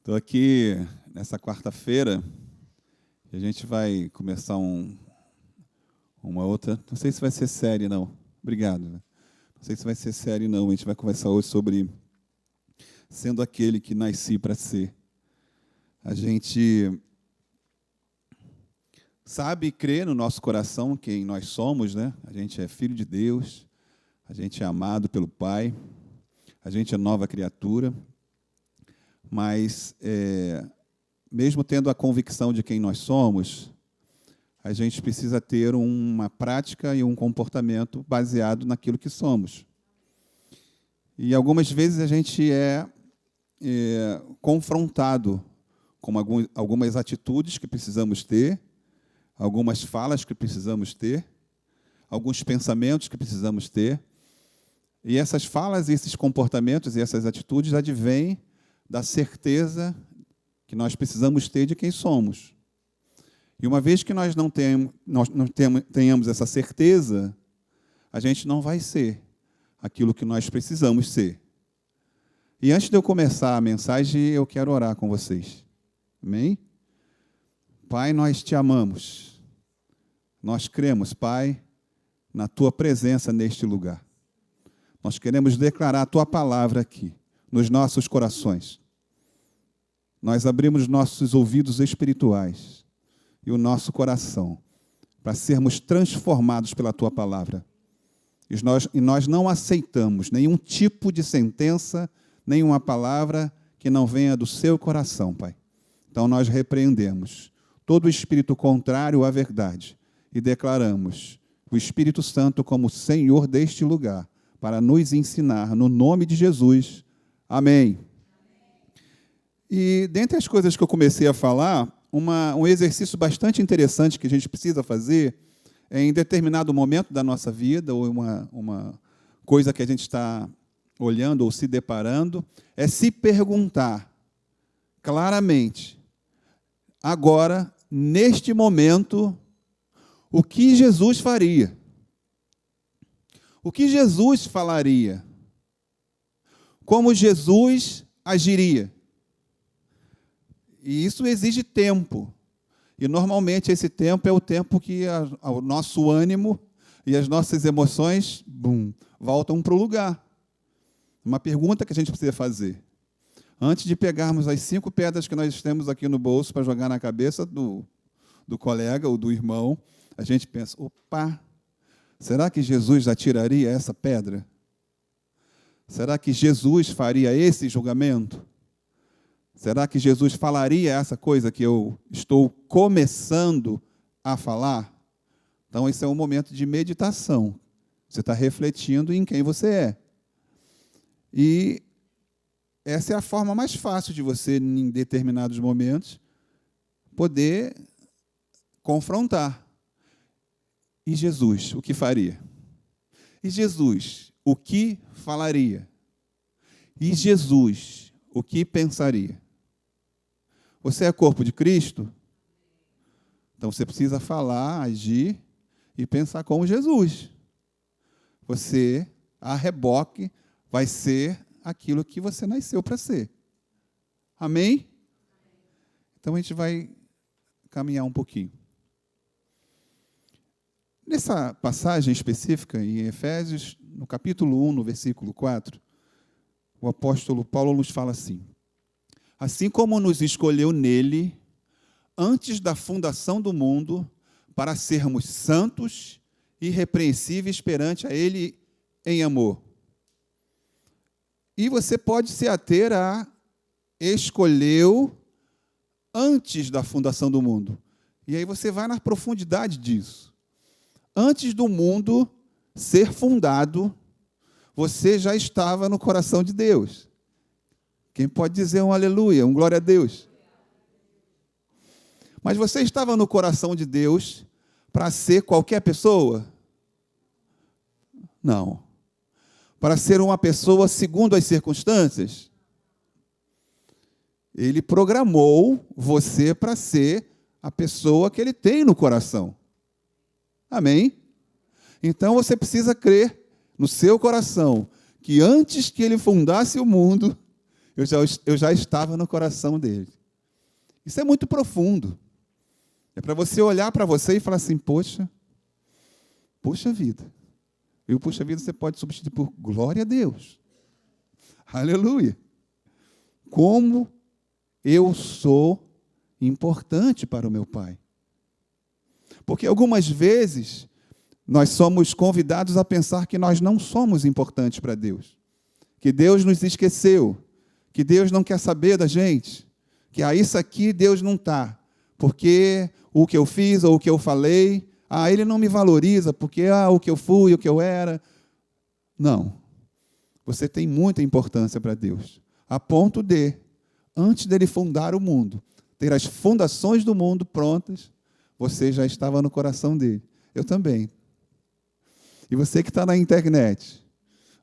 Estou aqui nessa quarta-feira e a gente vai começar uma outra. Não sei se vai ser série, não. Obrigado. Não sei se vai ser série, não. A gente vai conversar hoje sobre sendo aquele que nasci para ser. A gente sabe e crê no nosso coração quem nós somos, né? A gente é filho de Deus, a gente é amado pelo Pai, a gente é nova criatura, mas mesmo tendo a convicção de quem nós somos, a gente precisa ter uma prática e um comportamento baseado naquilo que somos. E algumas vezes a gente é confrontado com algumas atitudes que precisamos ter, algumas falas que precisamos ter, alguns pensamentos que precisamos ter. E essas falas, esses comportamentos e essas atitudes advêm da certeza que nós precisamos ter de quem somos. E uma vez que nós não tenhamos essa certeza, a gente não vai ser aquilo que nós precisamos ser. E antes de eu começar a mensagem, eu quero orar com vocês. Amém? Pai, nós te amamos. Nós cremos, Pai, na Tua presença neste lugar. Nós queremos declarar a Tua palavra aqui, nos nossos corações. Nós abrimos nossos ouvidos espirituais e o nosso coração para sermos transformados pela Tua palavra. E nós não aceitamos nenhum tipo de sentença, nenhuma palavra que não venha do Seu coração, Pai. Então nós repreendemos todo o espírito contrário à verdade e declaramos o Espírito Santo como Senhor deste lugar para nos ensinar, no nome de Jesus. Amém. E dentre as coisas que eu comecei a falar, um exercício bastante interessante que a gente precisa fazer em determinado momento da nossa vida, ou uma coisa que a gente está olhando ou se deparando, é se perguntar claramente, agora, neste momento, o que Jesus faria? O que Jesus falaria? Como Jesus agiria? E isso exige tempo. E, normalmente, esse tempo é o tempo que o nosso ânimo e as nossas emoções voltam para o lugar. Uma pergunta que a gente precisa fazer. Antes de pegarmos as 5 pedras que nós temos aqui no bolso para jogar na cabeça do colega ou do irmão, a gente pensa, opa, será que Jesus atiraria essa pedra? Será que Jesus faria esse julgamento? Será que Jesus falaria essa coisa que eu estou começando a falar? Então, esse é um momento de meditação. Você está refletindo em quem você é. E essa é a forma mais fácil de você, em determinados momentos, poder confrontar. E Jesus, o que faria? E Jesus, o que falaria? E Jesus, o que pensaria? Você é corpo de Cristo? Então você precisa falar, agir e pensar como Jesus. Você, a reboque, vai ser aquilo que você nasceu para ser. Amém? Então a gente vai caminhar um pouquinho. Nessa passagem específica, em Efésios, no capítulo 1, no versículo 4, o apóstolo Paulo nos fala assim: assim como nos escolheu nele, antes da fundação do mundo, para sermos santos e irrepreensíveis perante a ele em amor. E você pode se ater a escolheu antes da fundação do mundo. E aí você vai na profundidade disso. Antes do mundo ser fundado, você já estava no coração de Deus. Quem pode dizer um aleluia, um glória a Deus? Mas você estava no coração de Deus para ser qualquer pessoa? Não. Para ser uma pessoa segundo as circunstâncias? Ele programou você para ser a pessoa que Ele tem no coração. Amém? Então você precisa crer no seu coração que antes que Ele fundasse o mundo, eu já estava no coração dele. Isso é muito profundo. É para você olhar para você e falar assim, poxa vida. E o puxa vida você pode substituir por glória a Deus. Aleluia. Como eu sou importante para o meu Pai. Porque algumas vezes nós somos convidados a pensar que nós não somos importantes para Deus. Que Deus nos esqueceu. Que Deus não quer saber da gente. Que isso aqui Deus não está. Porque o que eu fiz ou o que eu falei, Ele não me valoriza, porque o que eu fui, o que eu era. Não. Você tem muita importância para Deus. A ponto de, antes dele fundar o mundo, ter as fundações do mundo prontas, você já estava no coração dele. Eu também. E você que está na internet,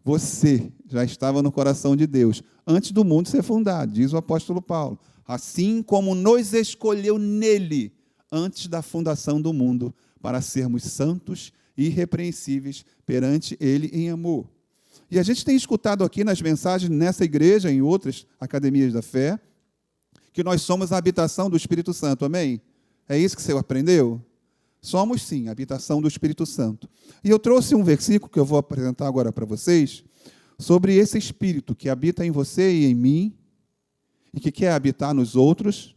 você já estava no coração de Deus, antes do mundo ser fundado, diz o apóstolo Paulo. Assim como nos escolheu nele, antes da fundação do mundo, para sermos santos e irrepreensíveis perante ele em amor. E a gente tem escutado aqui nas mensagens, nessa igreja, em outras academias da fé, que nós somos a habitação do Espírito Santo, amém? É isso que você aprendeu? Somos, sim, a habitação do Espírito Santo. E eu trouxe um versículo que eu vou apresentar agora para vocês, sobre esse Espírito que habita em você e em mim, e que quer habitar nos outros,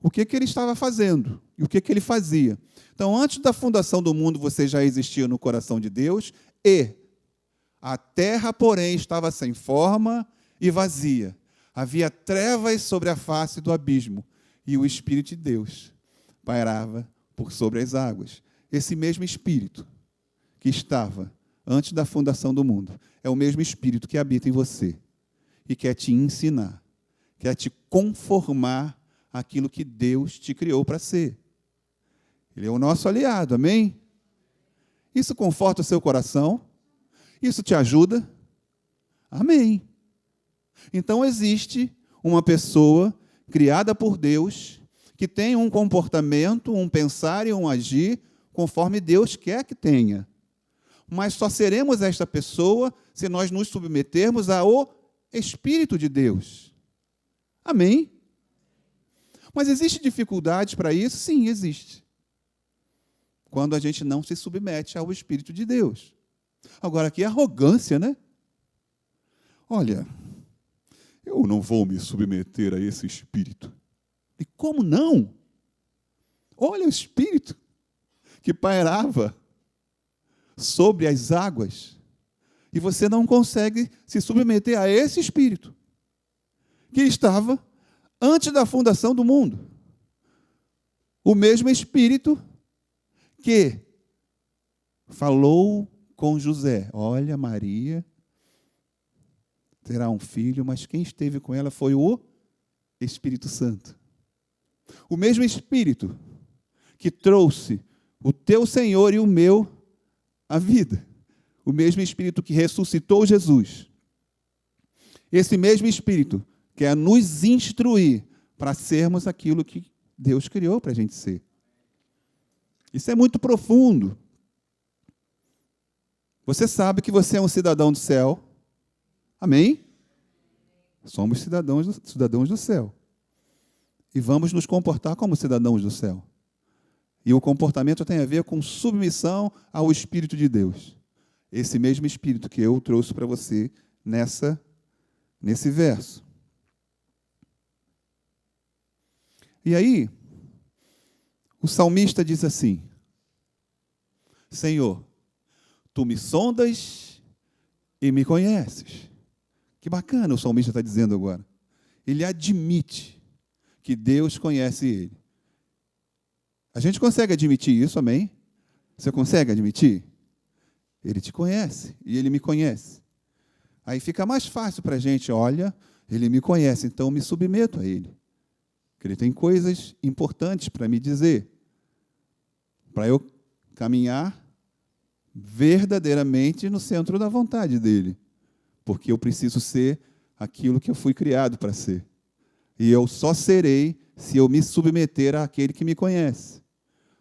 o que ele estava fazendo, e o que ele fazia. Então, antes da fundação do mundo, você já existia no coração de Deus, e a terra, porém, estava sem forma e vazia. Havia trevas sobre a face do abismo, e o Espírito de Deus pairava por sobre as águas. Esse mesmo Espírito que estava antes da fundação do mundo, é o mesmo Espírito que habita em você e quer te ensinar, quer te conformar àquilo que Deus te criou para ser. Ele é o nosso aliado, amém? Isso conforta o seu coração? Isso te ajuda? Amém. Então existe uma pessoa criada por Deus que tem um comportamento, um pensar e um agir conforme Deus quer que tenha. Mas só seremos esta pessoa se nós nos submetermos ao Espírito de Deus. Amém? Mas existe dificuldade para isso? Sim, existe. Quando a gente não se submete ao Espírito de Deus. Agora, que arrogância, né? Olha, eu não vou me submeter a esse Espírito. E como não? Olha o Espírito que pairava sobre as águas. E você não consegue se submeter a esse Espírito que estava antes da fundação do mundo. O mesmo Espírito que falou com José. Olha, Maria terá um filho, mas quem esteve com ela foi o Espírito Santo. O mesmo Espírito que trouxe o teu Senhor e o meu à vida. O mesmo Espírito que ressuscitou Jesus. Esse mesmo Espírito quer nos instruir para sermos aquilo que Deus criou para a gente ser. Isso é muito profundo. Você sabe que você é um cidadão do céu. Amém? Somos cidadãos do céu. E vamos nos comportar como cidadãos do céu. E o comportamento tem a ver com submissão ao Espírito de Deus. Esse mesmo Espírito que eu trouxe para você nesse verso. E aí, o salmista diz assim: Senhor, tu me sondas e me conheces. Que bacana o salmista está dizendo agora. Ele admite que Deus conhece ele. A gente consegue admitir isso, amém? Você consegue admitir? Ele te conhece e ele me conhece. Aí fica mais fácil para a gente, olha, ele me conhece, então eu me submeto a ele. Porque ele tem coisas importantes para me dizer, para eu caminhar verdadeiramente no centro da vontade dele. Porque eu preciso ser aquilo que eu fui criado para ser. E eu só serei se eu me submeter àquele que me conhece.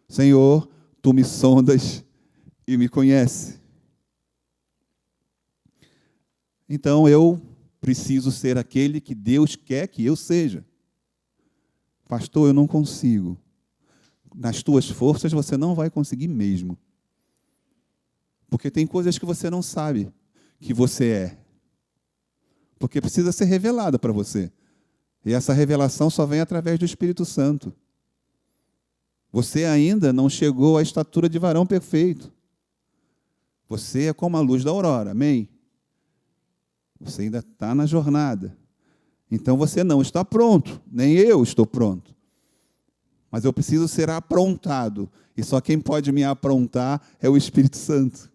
Senhor, tu me sondas e me conheces. Então eu preciso ser aquele que Deus quer que eu seja. Pastor, eu não consigo. Nas tuas forças você não vai conseguir mesmo. Porque tem coisas que você não sabe que você é. Porque precisa ser revelada para você. E essa revelação só vem através do Espírito Santo. Você ainda não chegou à estatura de varão perfeito. Você é como a luz da aurora, amém? Você ainda está na jornada. Então você não está pronto, nem eu estou pronto. Mas eu preciso ser aprontado. E só quem pode me aprontar é o Espírito Santo.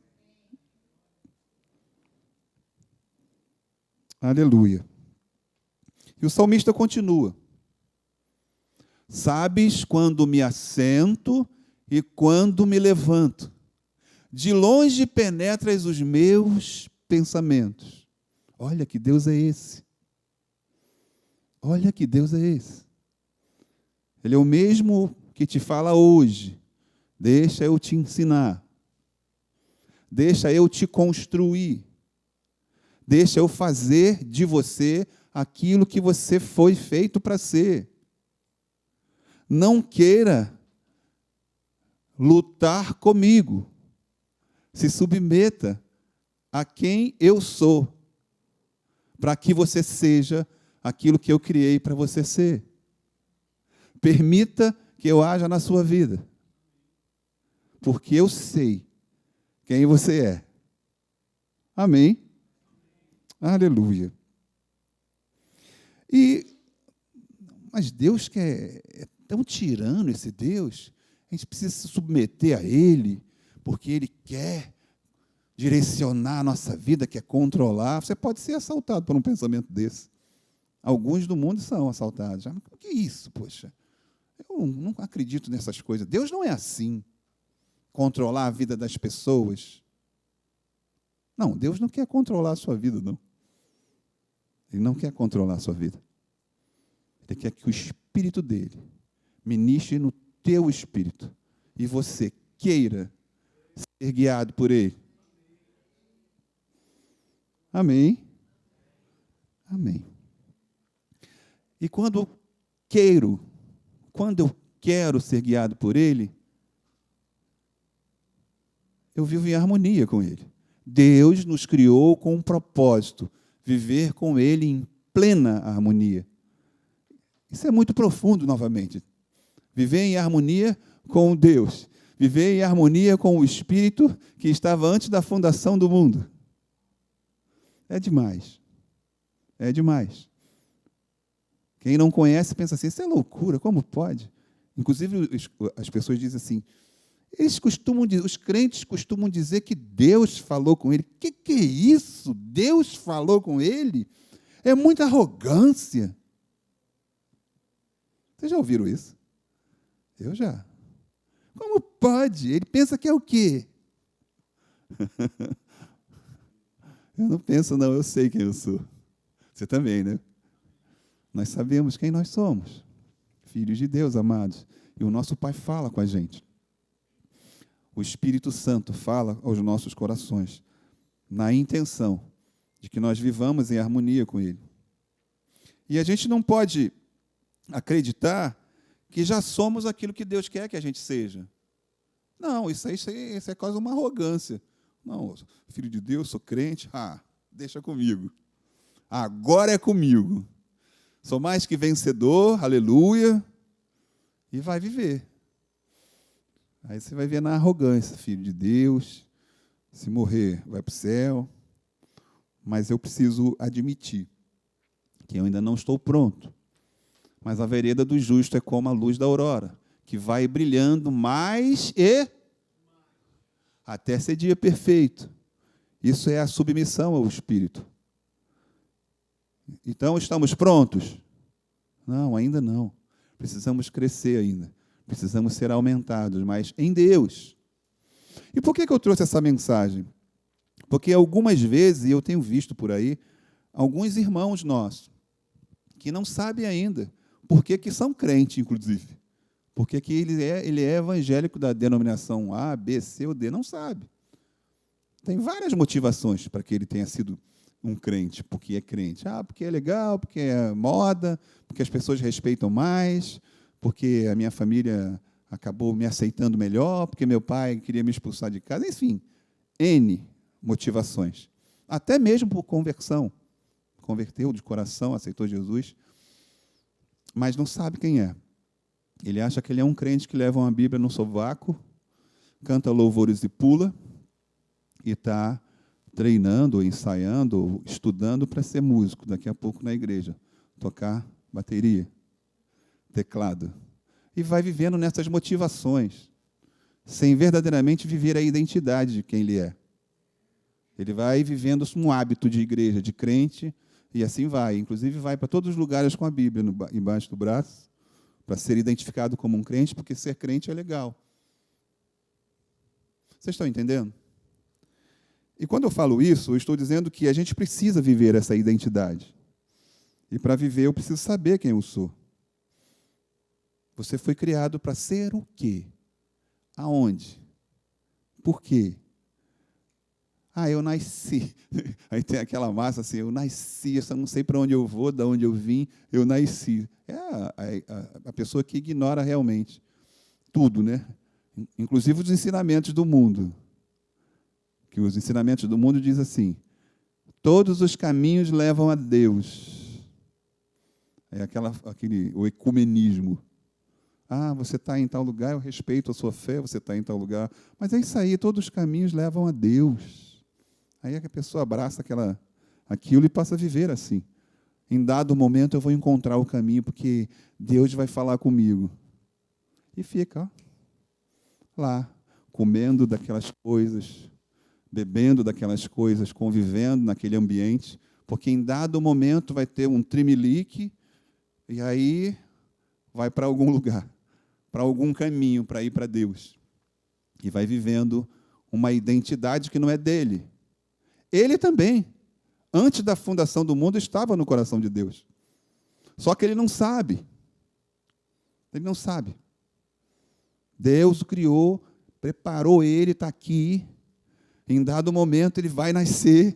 Aleluia. E o salmista continua. Sabes quando me assento e quando me levanto. De longe penetras os meus pensamentos. Olha que Deus é esse. Olha que Deus é esse. Ele é o mesmo que te fala hoje. Deixa eu te ensinar. Deixa eu te construir. Deixa eu fazer de você aquilo que você foi feito para ser. Não queira lutar comigo. Se submeta a quem eu sou, para que você seja aquilo que eu criei para você ser. Permita que eu haja na sua vida, porque eu sei quem você é. Amém? Aleluia. Mas Deus é tão tirano, esse Deus, a gente precisa se submeter a Ele, porque Ele quer direcionar a nossa vida, quer controlar. Você pode ser assaltado por um pensamento desse. Alguns do mundo são assaltados. O que é isso, poxa? Eu não acredito nessas coisas. Deus não é assim. Controlar a vida das pessoas. Não, Deus não quer controlar a sua vida, não. Ele não quer controlar a sua vida. Ele quer que o Espírito dele ministre no teu espírito e você queira ser guiado por ele. Amém? Amém. E quando eu quero ser guiado por ele, eu vivo em harmonia com ele. Deus nos criou com um propósito, viver com ele em plena harmonia. Isso é muito profundo, novamente. Viver em harmonia com Deus. Viver em harmonia com o Espírito que estava antes da fundação do mundo. É demais. É demais. Quem não conhece pensa assim, isso é loucura, como pode? Inclusive, as pessoas dizem assim, os crentes costumam dizer que Deus falou com ele. Que é isso? Deus falou com ele? É muita arrogância. Vocês já ouviram isso? Eu já. Como pode? Ele pensa que é o quê? Eu não penso, não, eu sei quem eu sou. Você também, né? Nós sabemos quem nós somos. Filhos de Deus, amados. E o nosso Pai fala com a gente. O Espírito Santo fala aos nossos corações, na intenção de que nós vivamos em harmonia com Ele. E a gente não pode acreditar que já somos aquilo que Deus quer que a gente seja. Não, isso é quase uma arrogância. Não, filho de Deus, sou crente, deixa comigo. Agora é comigo. Sou mais que vencedor, aleluia, e vai viver. Aí você vai ver na arrogância, filho de Deus, se morrer, vai para o céu. Mas eu preciso admitir que eu ainda não estou pronto. Mas a vereda do justo é como a luz da aurora, que vai brilhando mais e até ser dia perfeito. Isso é a submissão ao Espírito. Então, estamos prontos? Não, ainda não. Precisamos crescer ainda. Precisamos ser aumentados, mas em Deus. E por que eu trouxe essa mensagem? Porque algumas vezes, e eu tenho visto por aí, alguns irmãos nossos, que não sabem ainda, porque que são crentes, inclusive. Porque que ele é evangélico da denominação A, B, C ou D, não sabe. Tem várias motivações para que ele tenha sido um crente porque é crente. Porque é legal, porque é moda, porque as pessoas respeitam mais, porque a minha família acabou me aceitando melhor, porque meu pai queria me expulsar de casa. Enfim, N motivações. Até mesmo por conversão. Converteu de coração, aceitou Jesus, mas não sabe quem é. Ele acha que ele é um crente que leva uma Bíblia no sovaco, canta louvores e pula, e está treinando, ensaiando, estudando para ser músico daqui a pouco na igreja, tocar bateria, teclado. E vai vivendo nessas motivações, sem verdadeiramente viver a identidade de quem ele é. Ele vai vivendo um hábito de igreja, de crente, e assim vai. Inclusive vai para todos os lugares com a Bíblia embaixo do braço, para ser identificado como um crente, porque ser crente é legal. Vocês estão entendendo? E quando eu falo isso, eu estou dizendo que a gente precisa viver essa identidade. E para viver, eu preciso saber quem eu sou. Você foi criado para ser o quê? Aonde? Por quê? Eu nasci. Aí tem aquela massa assim, eu nasci, eu só não sei para onde eu vou, de onde eu vim, eu nasci. É a pessoa que ignora realmente tudo, né? Inclusive os ensinamentos do mundo. Que os ensinamentos do mundo dizem assim, todos os caminhos levam a Deus. É o ecumenismo. Você está em tal lugar, eu respeito a sua fé, você está em tal lugar. Mas é isso aí, todos os caminhos levam a Deus. Aí é que a pessoa abraça aquilo e passa a viver assim. Em dado momento eu vou encontrar o caminho, porque Deus vai falar comigo. E fica lá, comendo daquelas coisas, bebendo daquelas coisas, convivendo naquele ambiente, porque em dado momento vai ter um trimelique, e aí vai para algum lugar, para algum caminho, para ir para Deus. E vai vivendo uma identidade que não é dele. Ele também, antes da fundação do mundo, estava no coração de Deus. Só que ele não sabe. Ele não sabe. Deus o criou, preparou ele, está aqui. Em dado momento ele vai nascer.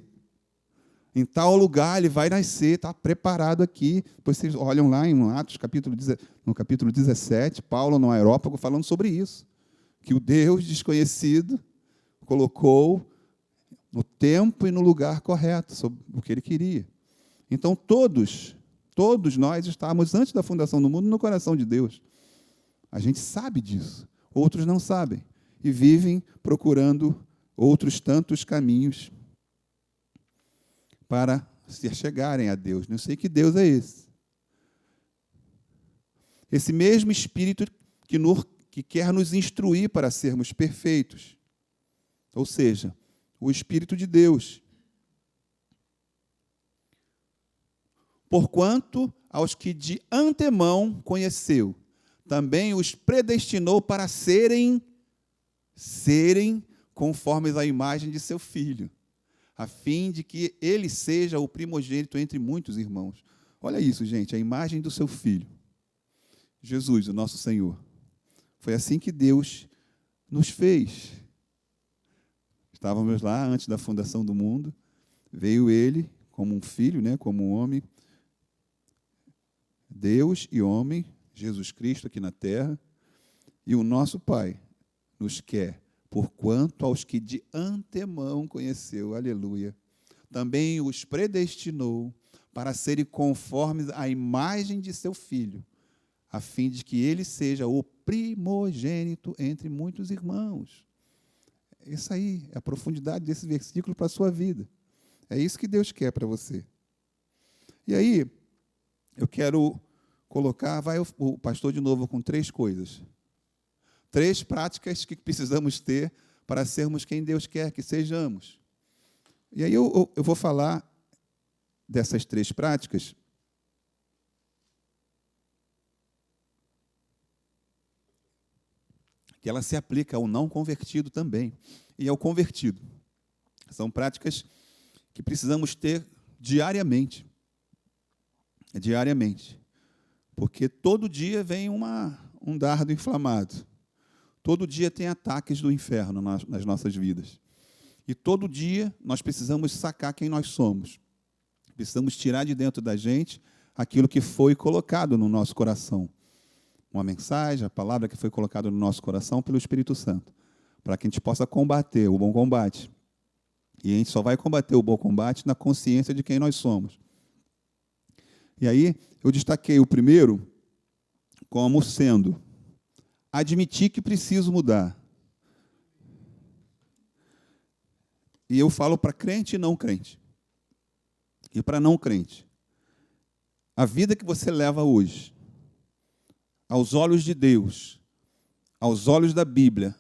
Em tal lugar ele vai nascer, está preparado aqui. Depois vocês olham lá em Atos, no capítulo 17, Paulo no Areópago falando sobre isso. Que o Deus desconhecido colocou no tempo e no lugar correto, sobre o que ele queria. Então todos nós estávamos, antes da fundação do mundo, no coração de Deus. A gente sabe disso. Outros não sabem. E vivem procurando outros tantos caminhos para se chegarem a Deus. Não sei que Deus é esse. Esse mesmo Espírito que quer nos instruir para sermos perfeitos. Ou seja, o Espírito de Deus. Porquanto aos que de antemão conheceu, também os predestinou para serem conformes à imagem de seu Filho, a fim de que ele seja o primogênito entre muitos irmãos. Olha isso, gente, a imagem do seu Filho, Jesus, o nosso Senhor. Foi assim que Deus nos fez. Estávamos lá antes da fundação do mundo, veio ele como um filho, né, como um homem, Deus e homem, Jesus Cristo aqui na terra, e o nosso Pai nos quer, porquanto aos que de antemão conheceu, aleluia, também os predestinou para serem conformes à imagem de seu Filho, a fim de que ele seja o primogênito entre muitos irmãos. Isso aí é a profundidade desse versículo para a sua vida. É isso que Deus quer para você. E aí, eu quero colocar, vai o pastor de novo com 3 coisas. 3 práticas que precisamos ter para sermos quem Deus quer que sejamos. E aí eu vou falar dessas 3 práticas. Que ela se aplica ao não convertido também e ao convertido. São práticas que precisamos ter diariamente. Diariamente. Porque todo dia vem um dardo inflamado. Todo dia tem ataques do inferno nas nossas vidas. E todo dia nós precisamos sacar quem nós somos. Precisamos tirar de dentro da gente aquilo que foi colocado no nosso coração. Uma mensagem, a palavra que foi colocada no nosso coração pelo Espírito Santo, para que a gente possa combater o bom combate. E a gente só vai combater o bom combate na consciência de quem nós somos. E aí, eu destaquei o primeiro como sendo admitir que preciso mudar. E eu falo para crente e não crente. E para não crente. A vida que você leva hoje, aos olhos de Deus, aos olhos da Bíblia,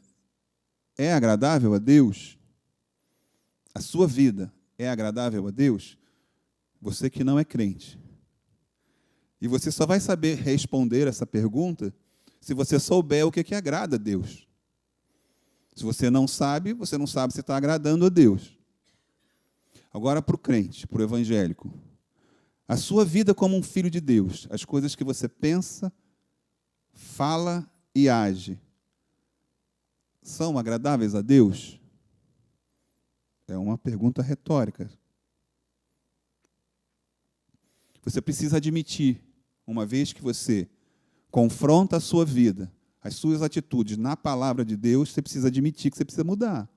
é agradável a Deus? A sua vida é agradável a Deus? Você que não é crente. E você só vai saber responder essa pergunta se você souber o que agrada a Deus. Se você não sabe se está agradando a Deus. Agora, para o crente, para o evangélico, a sua vida como um filho de Deus, as coisas que você pensa, fala e age, são agradáveis a Deus? É uma pergunta retórica. Você precisa admitir, uma vez que você confronta a sua vida, as suas atitudes na palavra de Deus, você precisa admitir que você precisa mudar.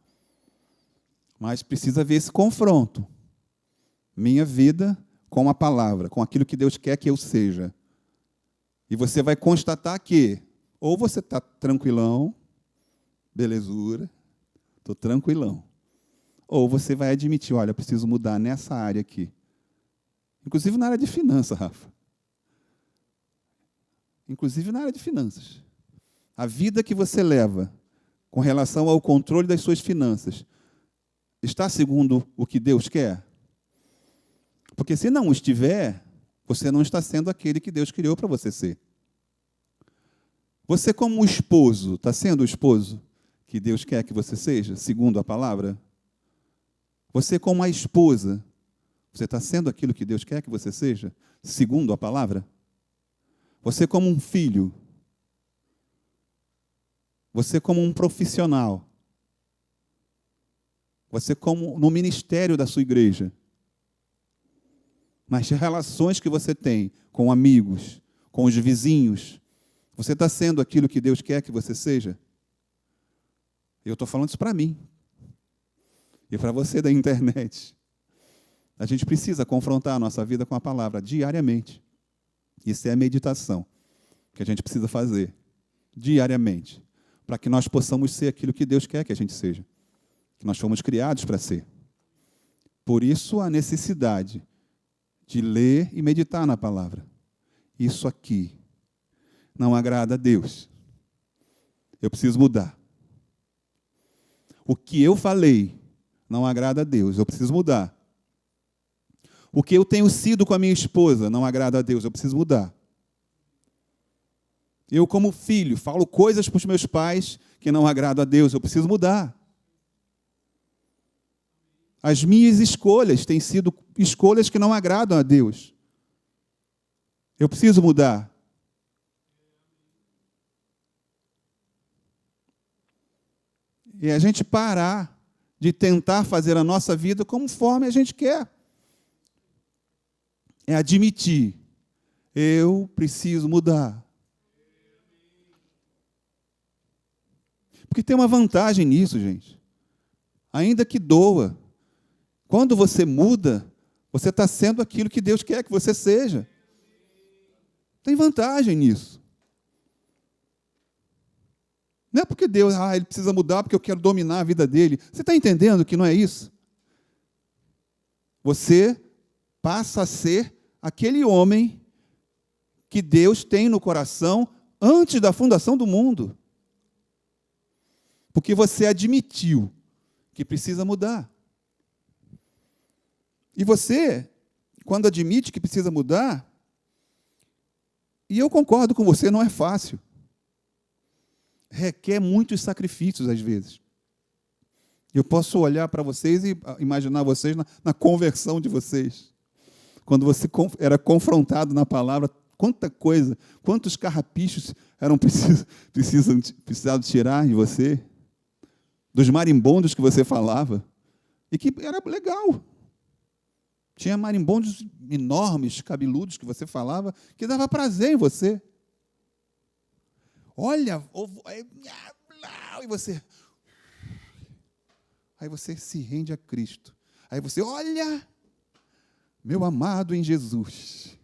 Mas precisa ver esse confronto. Minha vida com a palavra, com aquilo que Deus quer que eu seja. E você vai constatar que, ou você está tranquilão, belezura, estou tranquilão. Ou você vai admitir, olha, eu preciso mudar nessa área aqui. Inclusive na área de finanças, Rafa. Inclusive na área de finanças. A vida que você leva com relação ao controle das suas finanças está segundo o que Deus quer? Porque se não estiver, você não está sendo aquele que Deus criou para você ser. Você como esposo, está sendo o esposo que Deus quer que você seja, segundo a palavra? Você como a esposa, você está sendo aquilo que Deus quer que você seja, segundo a palavra? Você como um filho, você como um profissional, você como no ministério da sua igreja, nas relações que você tem com amigos, com os vizinhos, você está sendo aquilo que Deus quer que você seja? Eu estou falando isso para mim. E para você da internet. A gente precisa confrontar a nossa vida com a palavra diariamente. Isso é a meditação que a gente precisa fazer diariamente, para que nós possamos ser aquilo que Deus quer que a gente seja, que nós fomos criados para ser. Por isso a necessidade de ler e meditar na palavra. Isso aqui não agrada a Deus. Eu preciso mudar. O que eu falei não agrada a Deus, eu preciso mudar. O que eu tenho sido com a minha esposa não agrada a Deus, eu preciso mudar. Eu, como filho, falo coisas para os meus pais que não agradam a Deus, eu preciso mudar. As minhas escolhas têm sido escolhas que não agradam a Deus. Eu preciso mudar. E a gente parar de tentar fazer a nossa vida conforme a gente quer. É admitir, eu preciso mudar. Porque tem uma vantagem nisso, gente. Ainda que doa. Quando você muda, você está sendo aquilo que Deus quer que você seja. Tem vantagem nisso. Não é porque Deus, ele precisa mudar porque eu quero dominar a vida dele. Você está entendendo que não é isso? Você passa a ser aquele homem que Deus tem no coração antes da fundação do mundo. Porque você admitiu que precisa mudar. E você, quando admite que precisa mudar, e eu concordo com você, não é fácil. Requer muitos sacrifícios, às vezes. Eu posso olhar para vocês e imaginar vocês na conversão de vocês. Quando você era confrontado na palavra, quanta coisa, quantos carrapichos eram precisados tirar em você, dos marimbondos que você falava, e que era legal. Tinha marimbondos enormes, cabeludos, que você falava, que dava prazer em você. Olha, e você... Aí você se rende a Cristo. Aí você, olha, meu amado em Jesus.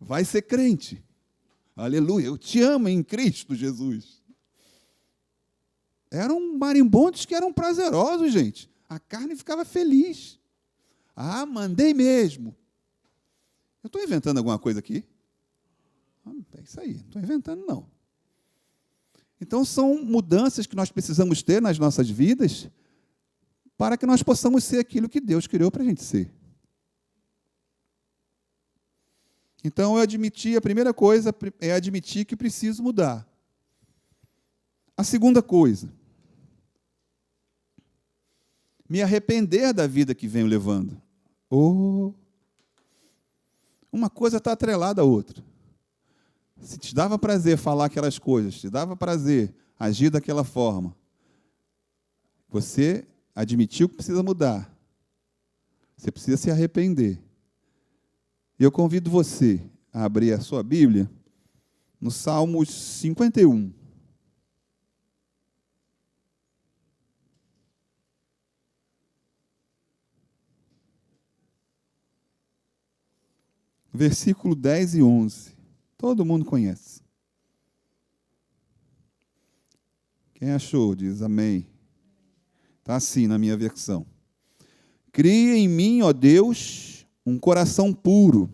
Vai ser crente. Aleluia, eu te amo em Cristo Jesus. Eram marimbondos que eram prazerosos, gente. A carne ficava feliz. Ah, mandei mesmo. Eu estou inventando alguma coisa aqui? É isso aí, não estou inventando, não. Então, são mudanças que nós precisamos ter nas nossas vidas para que nós possamos ser aquilo que Deus criou para a gente ser. Então, eu admiti, a primeira coisa é admitir que preciso mudar. A segunda coisa, me arrepender da vida que venho levando. Uma coisa está atrelada à outra. Se te dava prazer falar aquelas coisas, te dava prazer agir daquela forma, você admitiu que precisa mudar. Você precisa se arrepender. E eu convido você a abrir a sua Bíblia no Salmos 51. Versículo 10 e 11. Todo mundo conhece. Quem achou, diz amém. Está assim na minha versão. Cria em mim, ó Deus, um coração puro,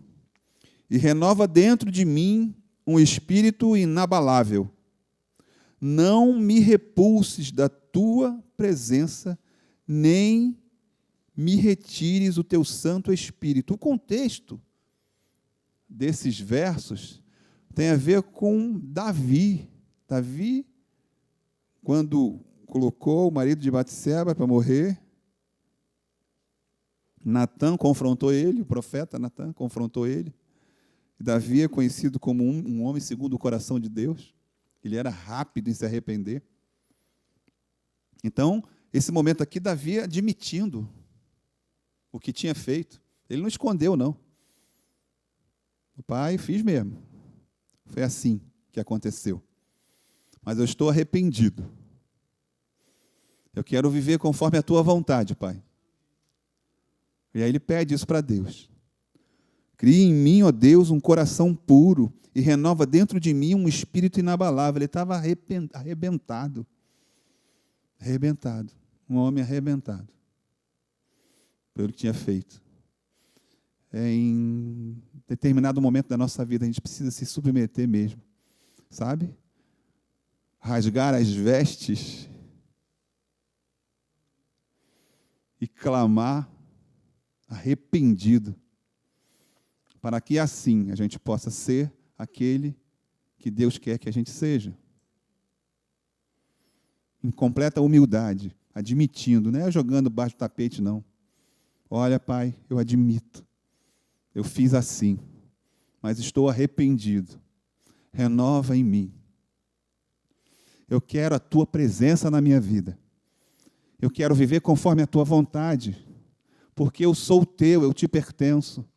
e renova dentro de mim um espírito inabalável. Não me repulses da tua presença, nem me retires o teu Santo Espírito. O contexto desses versos tem a ver com Davi. Davi, quando colocou o marido de Batseba para morrer, Natã confrontou ele, o profeta Natã confrontou ele. Davi é conhecido como um homem segundo o coração de Deus. Ele era rápido em se arrepender. Então, esse momento aqui, Davi admitindo o que tinha feito. Ele não escondeu, não. O pai, fiz mesmo. Foi assim que aconteceu. Mas eu estou arrependido. Eu quero viver conforme a tua vontade, Pai. E aí ele pede isso para Deus. Cria em mim, ó Deus, um coração puro e renova dentro de mim um espírito inabalável. Ele estava arrebentado. Arrebentado. Um homem arrebentado pelo que tinha feito. Em determinado momento da nossa vida, a gente precisa se submeter mesmo. Sabe? Rasgar as vestes e clamar arrependido, para que assim a gente possa ser aquele que Deus quer que a gente seja. Em completa humildade, admitindo, não é jogando baixo do tapete, não. Olha, Pai, eu admito, eu fiz assim, mas estou arrependido. Renova em mim. Eu quero a tua presença na minha vida. Eu quero viver conforme a tua vontade, porque eu sou teu, eu te pertenço.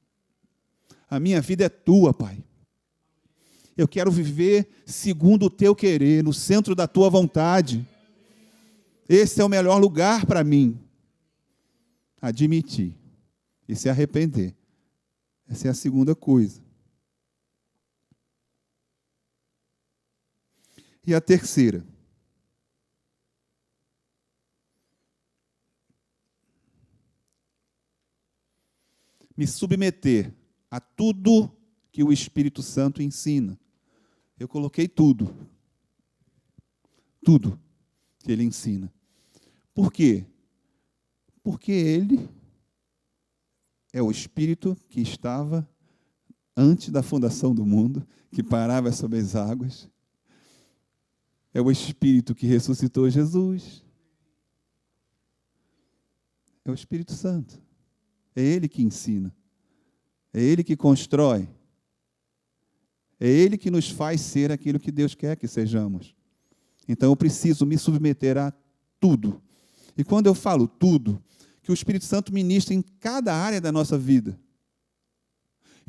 A minha vida é tua, Pai. Eu quero viver segundo o teu querer, no centro da tua vontade. Esse é o melhor lugar para mim. Admitir e se arrepender. Essa é a segunda coisa. E a terceira. Me submeter a tudo que o Espírito Santo ensina. Eu coloquei tudo. Tudo que ele ensina. Por quê? Porque ele é o Espírito que estava antes da fundação do mundo, que parava sobre as águas. É o Espírito que ressuscitou Jesus. É o Espírito Santo. É Ele que ensina. É Ele que constrói. É Ele que nos faz ser aquilo que Deus quer que sejamos. Então eu preciso me submeter a tudo. E quando eu falo tudo, que o Espírito Santo ministra em cada área da nossa vida,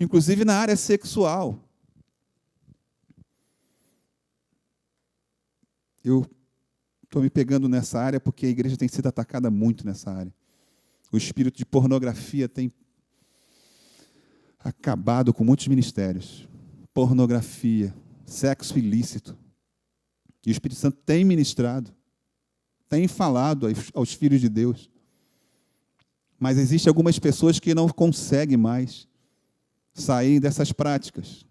inclusive na área sexual. Eu estou me pegando nessa área porque a igreja tem sido atacada muito nessa área. O espírito de pornografia tem acabado com muitos ministérios. Pornografia, sexo ilícito. E o Espírito Santo tem ministrado, tem falado aos filhos de Deus. Mas existem algumas pessoas que não conseguem mais sair dessas práticas.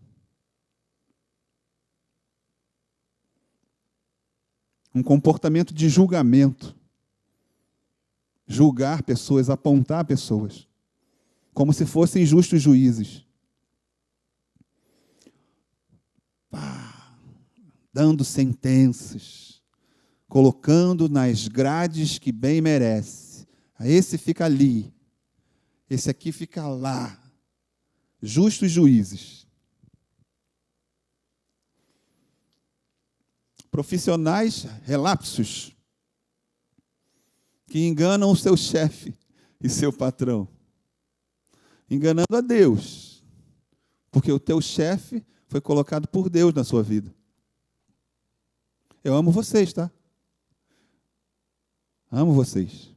Um comportamento de julgamento. Julgar pessoas, apontar pessoas, como se fossem justos juízes. Dando sentenças, colocando nas grades que bem merece. Esse fica ali, esse aqui fica lá. Justos juízes. Profissionais relapsos, que enganam o seu chefe e seu patrão, enganando a Deus, porque o teu chefe foi colocado por Deus na sua vida. Eu amo vocês, tá? Amo vocês.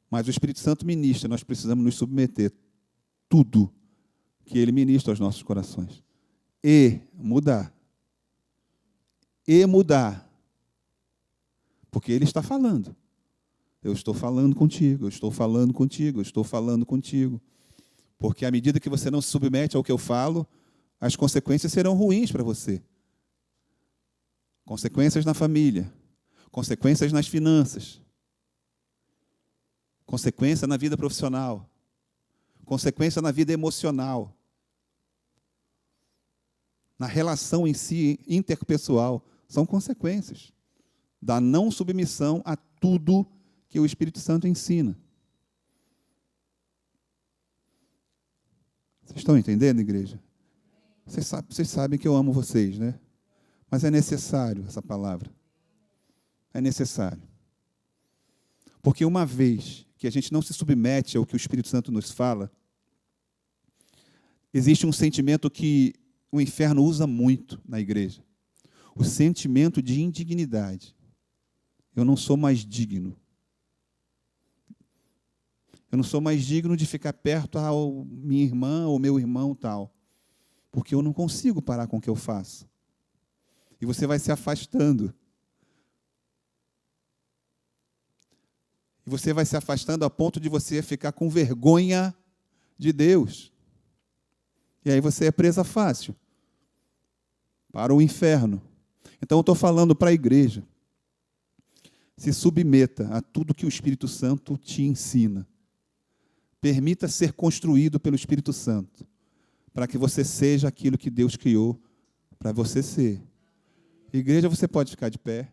Mas o Espírito Santo ministra, nós precisamos nos submeter tudo que Ele ministra aos nossos corações. E mudar. E mudar. Porque Ele está falando. Eu estou falando contigo, eu estou falando contigo, eu estou falando contigo. Porque à medida que você não se submete ao que eu falo, as consequências serão ruins para você. Consequências na família, consequências nas finanças, consequência na vida profissional, consequência na vida emocional, na relação em si interpessoal. São consequências da não submissão a tudo que o Espírito Santo ensina. Vocês estão entendendo, igreja? Vocês sabem que eu amo vocês, né? Mas é necessário essa palavra. É necessário. Porque uma vez que a gente não se submete ao que o Espírito Santo nos fala, existe um sentimento que o inferno usa muito na igreja. O sentimento de indignidade. Eu não sou mais digno. Eu não sou mais digno de ficar perto a minha irmã ou meu irmão tal. Porque eu não consigo parar com o que eu faço. E você vai se afastando. E você vai se afastando a ponto de você ficar com vergonha de Deus. E aí você é presa fácil para o inferno. Então eu estou falando para a igreja. Se submeta a tudo que o Espírito Santo te ensina. Permita ser construído pelo Espírito Santo, para que você seja aquilo que Deus criou para você ser. Igreja, você pode ficar de pé.